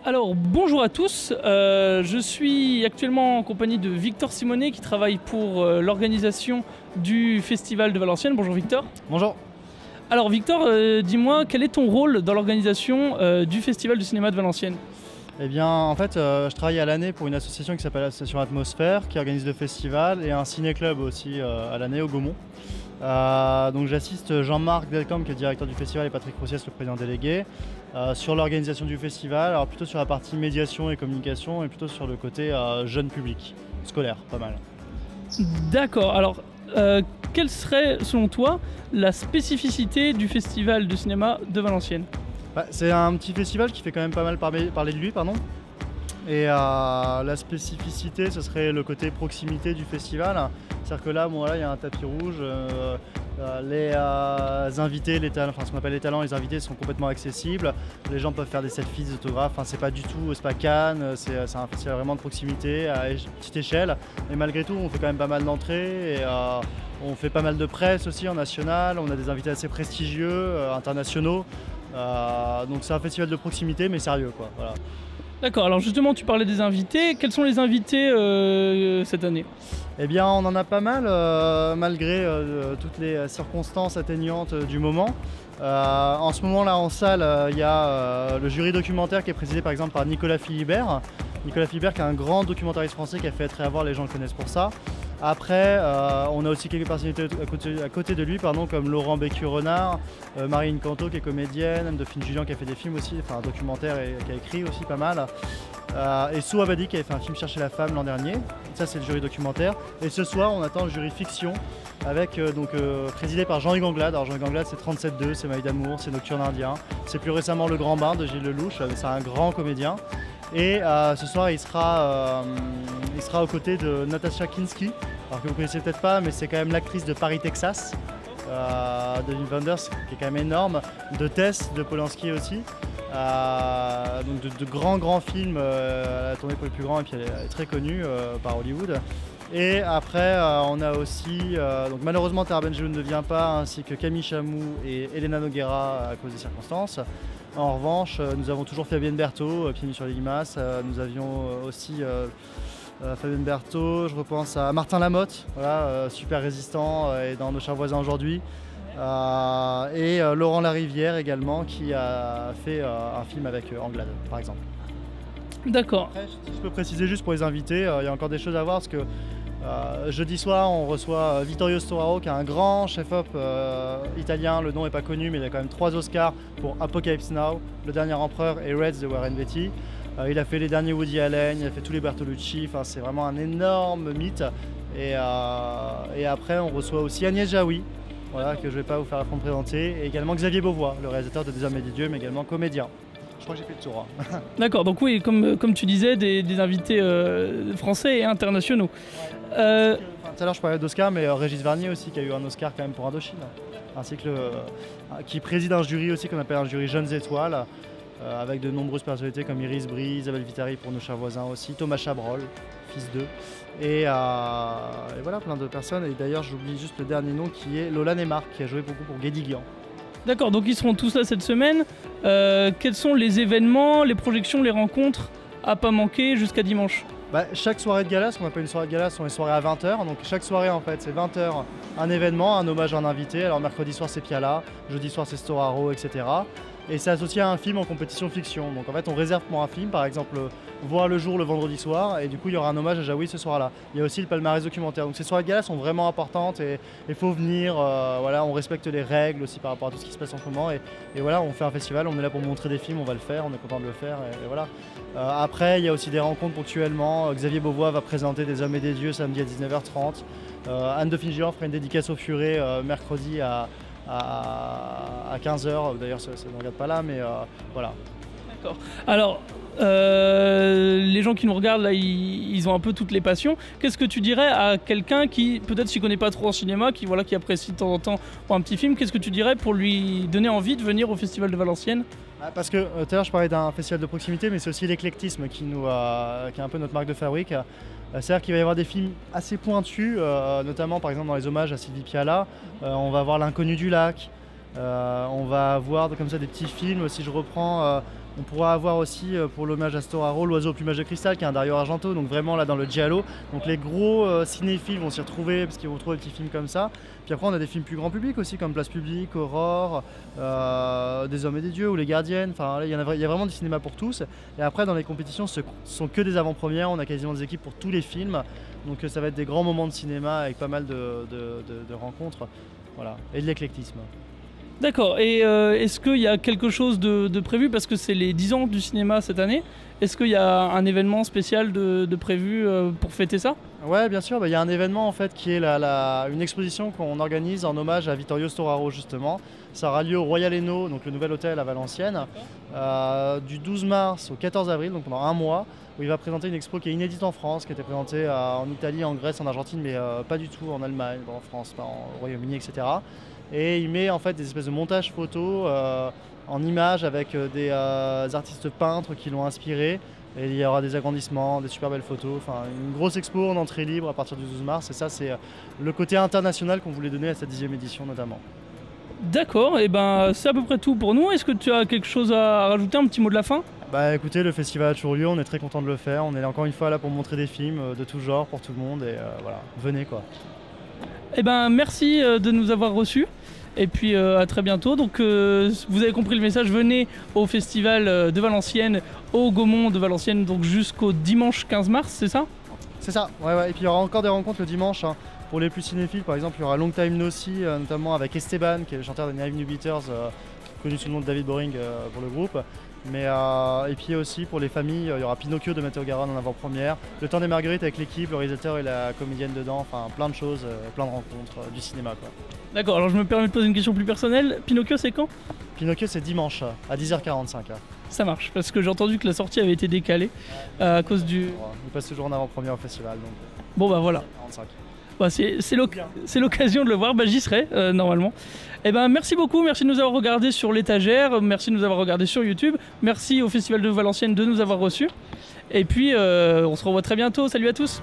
Alors bonjour à tous, je suis actuellement en compagnie de Victor Simonet qui travaille pour l'organisation du Festival de Valenciennes. Bonjour Victor. Bonjour. Alors Victor, dis-moi quel est ton rôle dans l'organisation du Festival du cinéma de Valenciennes? Eh bien, en fait, je travaille à l'année pour une association qui s'appelle l'Association Atmosphère, qui organise le festival, et un ciné-club aussi à l'année au Gaumont. Donc j'assiste Jean-Marc Delcambre, qui est le directeur du festival, et Patrick Roussiès, le président délégué, sur l'organisation du festival, alors plutôt sur la partie médiation et communication, et plutôt sur le côté jeune public, scolaire, pas mal. D'accord, alors quelle serait selon toi la spécificité du Festival de cinéma de Valenciennes? C'est un petit festival qui fait quand même pas mal parler de lui, pardon. Et la spécificité, ce serait le côté proximité du festival. C'est-à-dire que là, bon, voilà, il y a un tapis rouge. Les invités, ce qu'on appelle les talents, les invités sont complètement accessibles. Les gens peuvent faire des selfies, des autographes. Enfin, c'est pas du tout, c'est pas Cannes. C'est un festival vraiment de proximité à petite échelle. Et malgré tout, on fait quand même pas mal d'entrées. Et on fait pas mal de presse aussi en national. On a des invités assez prestigieux, internationaux. Donc c'est un festival de proximité, mais sérieux, quoi. Voilà. D'accord, alors justement tu parlais des invités, quels sont les invités cette année? Eh bien on en a pas mal malgré toutes les circonstances atténuantes du moment. En ce moment là en salle il y a le jury documentaire qui est présidé par exemple par Nicolas Philibert. Nicolas Philibert qui est un grand documentariste français qui a fait très avoir, les gens le connaissent pour ça. Après, on a aussi quelques personnalités à côté de lui, comme Laurent Bécu-Renard, Marine Canto qui est comédienne, Anne-Dauphine Julien qui a fait des films aussi, enfin un documentaire et qui a écrit aussi pas mal. Et Sou Abadi qui avait fait un film Chercher la femme l'an dernier. Ça c'est le jury documentaire. Et ce soir on attend le jury fiction avec présidé par Jean-Hugues Anglade. Alors Jean-Hugues Anglade c'est 37-2, c'est Maï d'amour, c'est Nocturne indien. C'est plus récemment Le Grand Bain de Gilles Lelouch, c'est un grand comédien. Et ce soir il sera aux côtés de Natasha Kinski, alors que vous ne connaissez peut-être pas, mais c'est quand même l'actrice de Paris, Texas, de Wim Wenders, qui est quand même énorme, de Tess, de Polanski aussi. Donc de grands films, elle a tourné pour les plus grands et puis elle est très connue par Hollywood. Et après on a aussi, donc malheureusement Tara Benjeloun ne vient pas, ainsi que Camille Chamou et Elena Noguera à cause des circonstances. En revanche, nous avons toujours Fabienne Berthaud, Pieds nus sur les limaces. Nous avions aussi Fabienne Berthaud, je repense à Martin Lamotte, voilà, super résistant et dans Nos chers voisins aujourd'hui. Et Laurent Larivière également, qui a fait un film avec Anglade, par exemple. D'accord. Si je peux préciser juste pour les invités, il y a encore des choses à voir parce que jeudi soir, on reçoit Vittorio Storaro, qui est un grand chef-op italien. Le nom n'est pas connu, mais il a quand même 3 Oscars pour Apocalypse Now, Le Dernier Empereur et Reds de Warren Beatty. Il a fait les derniers Woody Allen, il a fait tous les Bertolucci. Enfin, c'est vraiment un énorme mythe. Et après, on reçoit aussi Agnès Jaoui, voilà, que je ne vais pas vous faire affront de présenter, et également Xavier Beauvois, le réalisateur de Des Hommes et des Dieux, mais également comédien. Je crois que j'ai fait le tour. Hein. D'accord, donc oui, comme tu disais, des invités français et internationaux. Tout à l'heure je parlais d'Oscar, mais Régis Varnier aussi, qui a eu un Oscar quand même pour Indochine, ainsi que qui préside un jury aussi qu'on appelle un jury Jeunes Étoiles, avec de nombreuses personnalités comme Iris Brie, Isabelle Vitari pour Nos chers voisins aussi, Thomas Chabrol, fils d'eux, et voilà, plein de personnes. Et d'ailleurs j'oublie juste le dernier nom qui est Lola Neymar, qui a joué beaucoup pour Guédiguian. D'accord, donc ils seront tous là cette semaine. Quels sont les événements, les projections, les rencontres à pas manquer jusqu'à dimanche? Chaque soirée de gala, ce qu'on appelle une soirée de gala, sont les soirées à 20 h. Donc chaque soirée en fait c'est 20 h un événement, un hommage à un invité. Alors mercredi soir c'est Piala, jeudi soir c'est Storaro, etc. Et c'est associé à un film en compétition fiction. Donc en fait on réserve pour un film, par exemple Voir le jour le vendredi soir, et du coup il y aura un hommage à Jaoui ce soir-là. Il y a aussi le palmarès documentaire. Donc ces soirées de gala sont vraiment importantes et il faut venir. Voilà, on respecte les règles aussi par rapport à tout ce qui se passe en ce moment. Et voilà, on fait un festival, on est là pour montrer des films, on va le faire, on est content de le faire. Et voilà. Après, il y a aussi des rencontres ponctuellement. Xavier Beauvois va présenter Des Hommes et des Dieux samedi à 19h30. Anne-Dauphine Julien fera une dédicace au Furet mercredi à 15 h. D'ailleurs, ça ne regarde pas là, mais voilà. D'accord. Alors, les gens qui nous regardent là, ils ont un peu toutes les passions. Qu'est-ce que tu dirais à quelqu'un qui peut-être s'y connaît pas trop en cinéma, qui apprécie de temps en temps un petit film? Qu'est-ce que tu dirais pour lui donner envie de venir au Festival de Valenciennes? Parce que tout à l'heure je parlais d'un festival de proximité, mais c'est aussi l'éclectisme qui est un peu notre marque de fabrique. C'est-à-dire qu'il va y avoir des films assez pointus, notamment par exemple dans les hommages à Sylvie Piala. On va avoir L'Inconnu du lac. On va avoir comme ça des petits films. Si je reprends, on pourra avoir aussi pour l'hommage à Storaro, L'Oiseau au plumage de cristal, qui est un Dario Argento, donc vraiment là dans le giallo. Donc les gros cinéphiles vont s'y retrouver parce qu'ils vont trouver des petits films comme ça. Puis après on a des films plus grand public aussi, comme Place Publique, Aurore, Des Hommes et des Dieux ou Les Gardiennes. Enfin il y a vraiment du cinéma pour tous. Et après dans les compétitions, ce sont que des avant-premières. On a quasiment des équipes pour tous les films. Donc ça va être des grands moments de cinéma avec pas mal de rencontres, voilà, et de l'éclectisme. D'accord, et est-ce qu'il y a quelque chose de prévu, parce que c'est les 10 ans du cinéma cette année, est-ce qu'il y a un événement spécial de prévu pour fêter ça? Ouais, bien sûr, il y a un événement en fait qui est une exposition qu'on organise en hommage à Vittorio Storaro justement. Ça aura lieu au Royal Eno, donc le nouvel hôtel à Valenciennes, du 12 mars au 14 avril, donc pendant un mois, où il va présenter une expo qui est inédite en France, qui a été présentée en Italie, en Grèce, en Argentine, mais pas du tout en Allemagne, en France, pas au Royaume-Uni, etc. Et il met en fait des espèces de montages photos en images avec des artistes peintres qui l'ont inspiré. Et il y aura des agrandissements, des super belles photos, enfin une grosse expo en entrée libre à partir du 12 mars. Et ça, c'est le côté international qu'on voulait donner à cette 10e édition notamment. D'accord, et ben c'est à peu près tout pour nous. Est-ce que tu as quelque chose à rajouter, un petit mot de la fin? Bah écoutez, le festival a toujours lieu, on est très content de le faire. On est encore une fois là pour montrer des films de tout genre pour tout le monde et voilà, venez quoi. Eh ben merci de nous avoir reçus. Et puis à très bientôt. Donc vous avez compris le message, venez au festival de Valenciennes, au Gaumont de Valenciennes, donc jusqu'au dimanche 15 mars, c'est ça? C'est ça, ouais. Et puis il y aura encore des rencontres le dimanche. Hein. Pour les plus cinéphiles, par exemple, il y aura Long Time No See, notamment avec Esteban, qui est le chanteur des Naive New Beaters, connu sous le nom de David Boring pour le groupe. Et puis aussi pour les familles, il y aura Pinocchio de Matteo Garonne en avant-première, Le Temps des Marguerites avec l'équipe, le réalisateur et la comédienne dedans, enfin plein de choses, plein de rencontres, du cinéma quoi. D'accord, alors je me permets de poser une question plus personnelle. Pinocchio, c'est quand? Pinocchio, c'est dimanche à 10h45. Ça marche, parce que j'ai entendu que la sortie avait été décalée à cause du... Il passe toujours en avant-première au festival. Donc... Bon bah voilà. 10h45. Bah, c'est l'occasion de le voir, bah, j'y serai normalement. Et ben, merci beaucoup, merci de nous avoir regardé sur l'étagère, merci de nous avoir regardé sur YouTube, merci au Festival de Valenciennes de nous avoir reçus. Et puis on se revoit très bientôt, salut à tous.